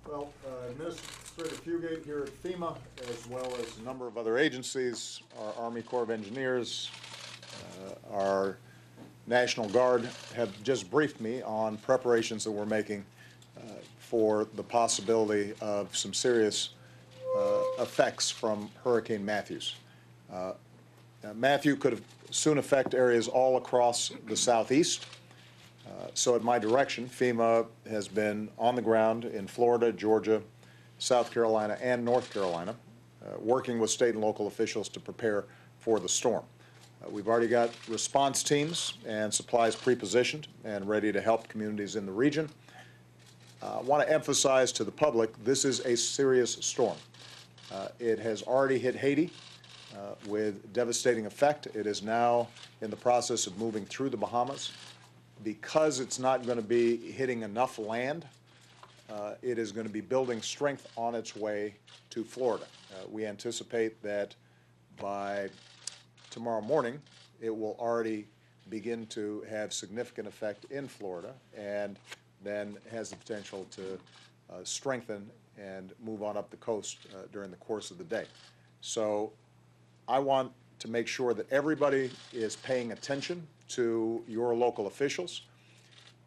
Well, Administrator Fugate here at FEMA, as well as a number of other agencies, our Army Corps of Engineers, our National Guard, have just briefed me on preparations that we're making for the possibility of some serious effects from Hurricane Matthews. Matthew could soon affect areas all across the southeast. So at my direction, FEMA has been on the ground in Florida, Georgia, South Carolina, and North Carolina, working with state and local officials to prepare for the storm. We've already got response teams and supplies pre-positioned and ready to help communities in the region. I want to emphasize to the public, this is a serious storm. It has already hit Haiti with devastating effect. It is now in the process of moving through the Bahamas. Because it's not going to be hitting enough land, it is going to be building strength on its way to Florida. We anticipate that by tomorrow morning, it will already begin to have significant effect in Florida, and then has the potential to strengthen and move on up the coast during the course of the day. So I want to make sure that everybody is paying attention to your local officials.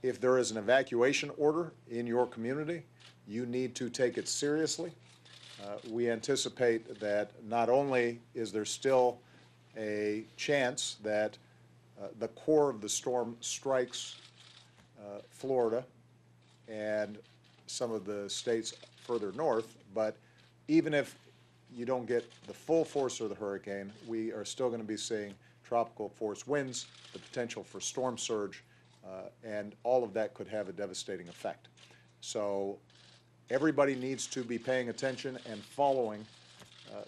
If there is an evacuation order in your community, you need to take it seriously. We anticipate that not only is there still a chance that the core of the storm strikes Florida and some of the states further north, but even if you don't get the full force of the hurricane, we are still going to be seeing tropical force winds, the potential for storm surge, and all of that could have a devastating effect. So everybody needs to be paying attention and following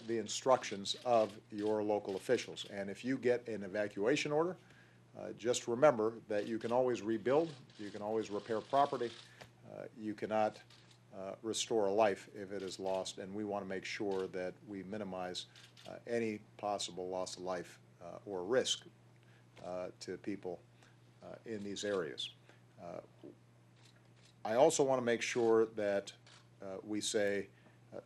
the instructions of your local officials. And if you get an evacuation order, just remember that you can always rebuild, you can always repair property, you cannot restore a life if it is lost, and we want to make sure that we minimize any possible loss of life or risk to people in these areas. I also want to make sure that we say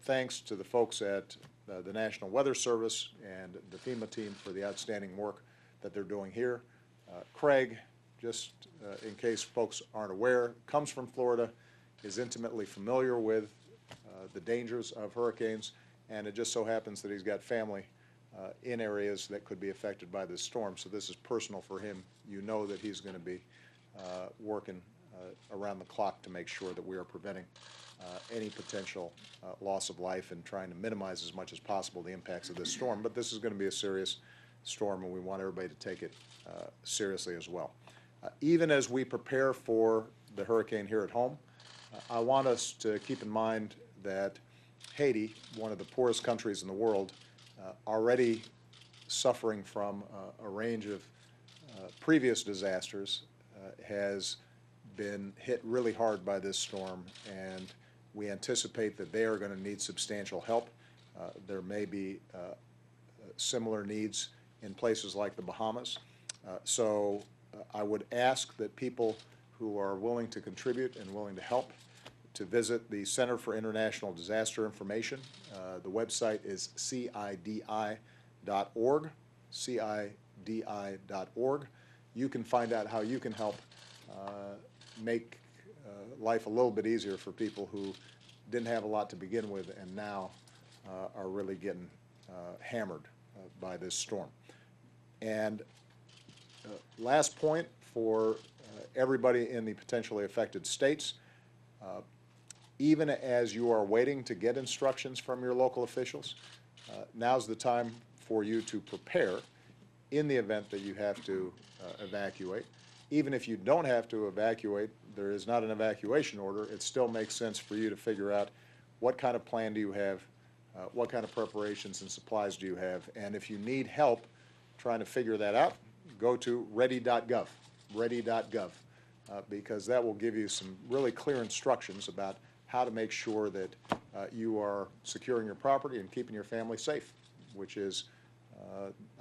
thanks to the folks at the National Weather Service and the FEMA team for the outstanding work that they're doing here. Craig, just in case folks aren't aware, comes from Florida, is intimately familiar with the dangers of hurricanes, and it just so happens that he's got family in areas that could be affected by this storm. So this is personal for him. You know that he's going to be working around the clock to make sure that we are preventing any potential loss of life and trying to minimize as much as possible the impacts of this storm. But this is going to be a serious storm, and we want everybody to take it seriously as well. Even as we prepare for the hurricane here at home, I want us to keep in mind that Haiti, one of the poorest countries in the world, already suffering from a range of previous disasters, has been hit really hard by this storm, and we anticipate that they are going to need substantial help. There may be similar needs in places like the Bahamas. So I would ask that people who are willing to contribute and willing to help to visit the Center for International Disaster Information. The website is CIDI.org, CIDI.org. You can find out how you can help make life a little bit easier for people who didn't have a lot to begin with and now are really getting hammered by this storm. And last point for everybody in the potentially affected states, even as you are waiting to get instructions from your local officials, now's the time for you to prepare in the event that you have to evacuate. Even if you don't have to evacuate, there is not an evacuation order, it still makes sense for you to figure out what kind of plan do you have, what kind of preparations and supplies do you have, and if you need help trying to figure that out, go to ready.gov, ready.gov, because that will give you some really clear instructions about how to make sure that you are securing your property and keeping your family safe, which is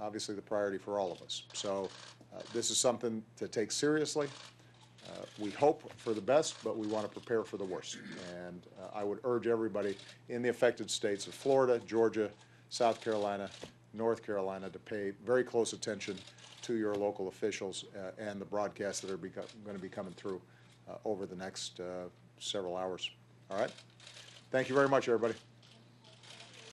obviously the priority for all of us. So this is something to take seriously. We hope for the best, but we want to prepare for the worst. And I would urge everybody in the affected states of Florida, Georgia, South Carolina, North Carolina to pay very close attention to your local officials and the broadcasts that are going to be coming through over the next several hours. All right? Thank you very much, everybody.